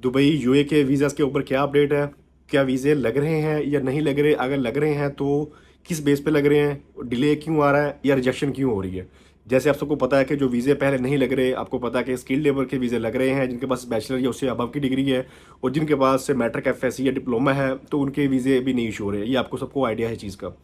Dubai UA के visas के ऊपर क्या अपडेट है? क्या वीज़े लग रहे हैं या नहीं लग रहे? अगर लग रहे हैं तो किस बेस पे लग रहे हैं? डिले क्यों आ रहा है या रिजेक्शन क्यों हो रही है? जैसे आप सबको पता है कि जो वीज़े पहले नहीं लग रहे, आपको पता है कि स्किल्ड लेबर के वीज़े लग रहे हैं, जिनके पास बैचलर या उससे अबव की डिग्री है और जिनके पास मैट्रिक एफएससी या डिप्लोमा है, तो उनके वीज़े भी नहीं इशू हो रहे हैं। ये आपको सबको आइडिया है चीज़ का।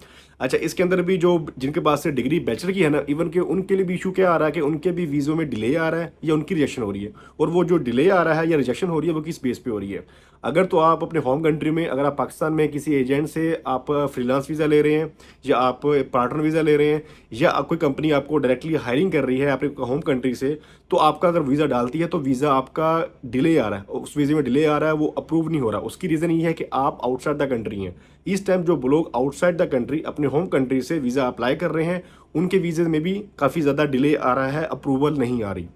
अच्छा, इसके अंदर भी जो जिनके पास से डिग्री बैचलर की है ना, इवन के उनके लिए भी इशू क्या आ रहा है कि उनके भी वीज़ों में डिले आ रहा है या उनकी रिजेक्शन हो रही है। और वो जो डिले आ रहा है या रिजेक्शन हो रही है, वो किस बेस पे हो रही है? अगर तो आप अपने होम कंट्री में, अगर आप पाकिस्तान में किसी एजेंट से आप फ्रीलांस वीज़ा ले रहे हैं या आप पार्टनर वीज़ा ले रहे हैं या कोई कंपनी आपको डायरेक्टली हायरिंग कर रही है अपने होम कंट्री से, तो आपका अगर वीज़ा डालती है तो वीज़ा आपका डिले आ रहा है, उस वीज़े में डिले आ रहा है, वो अप्रूव नहीं हो रहा। उसकी रीज़न ये है कि आप आउटसाइड द कंट्री हैं। इस टाइम जो लोग आउटसाइड द कंट्री अपने होम कंट्री से वीज़ा अप्लाई कर रहे हैं, उनके वीज़े में भी काफ़ी ज़्यादा डिले आ रहा है, अप्रूवल नहीं आ रही।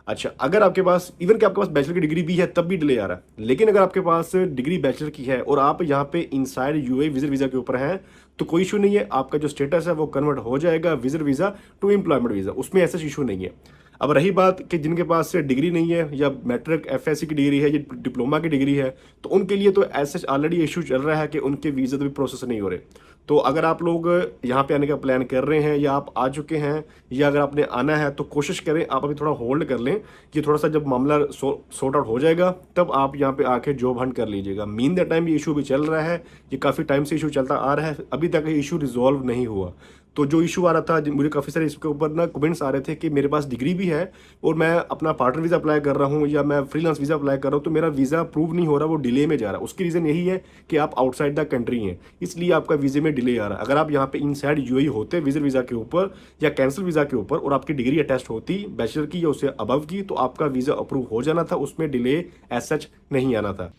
अच्छा, अगर आपके पास इवन कि आपके पास बैचलर की डिग्री भी है तब भी डिले आ रहा है। लेकिन अगर आपके पास डिग्री बैचलर की है और आप यहाँ पे इनसाइड यूए विजिट वीज़ा के ऊपर हैं, तो कोई इशू नहीं है। आपका जो स्टेटस है वो कन्वर्ट हो जाएगा visit visa to employment visa, उसमें ऐसा इशू नहीं है। अब रही बात कि जिनके पास डिग्री नहीं है या मैट्रिक एफएससी की डिग्री है या डिप्लोमा की डिग्री है, तो उनके लिए तो ऐसा ऑलरेडी इशू चल रहा है कि उनके वीज़ा तो भी प्रोसेस नहीं हो रहे। तो अगर आप लोग यहाँ पे आने का प्लान कर रहे हैं या आप आ चुके हैं या अगर आपने आना है, तो कोशिश करें आप अभी थोड़ा होल्ड कर लें कि थोड़ा सा जब मामला सॉर्ट आउट हो जाएगा तब आप यहाँ पे आके जॉब हंट कर लीजिएगा। मीन द टाइम ये इशू भी चल रहा है, ये काफ़ी टाइम से इशू चलता आ रहा है, अभी तक ये इशू रिजॉल्व नहीं हुआ। तो जो इशू आ रहा था, मुझे काफ़ी सारे इसके ऊपर ना कमेंट्स आ रहे थे कि मेरे पास डिग्री भी है और मैं अपना पार्टनर वीज़ा अप्लाई कर रहा हूँ या मैं फ्रीलांस वीज़ा अप्लाई कर रहा हूँ, तो मेरा वीज़ा अप्रूव नहीं हो रहा, वो डिले में जा रहा है। उसकी रीज़न यही है कि आप आउटसाइड द कंट्री हैं, इसलिए आपका वीज़े में डिले आ रहा है। अगर आप यहाँ पे इनसाइड यूएई होते विजिट वीज़ा के ऊपर या कैंसिल वीज़ा के ऊपर और आपकी डिग्री अटेस्ट होती बैचलर की या उससे अबव की, तो आपका वीज़ा अप्रूव हो जाना था, उसमें डिले एज सच नहीं आना था।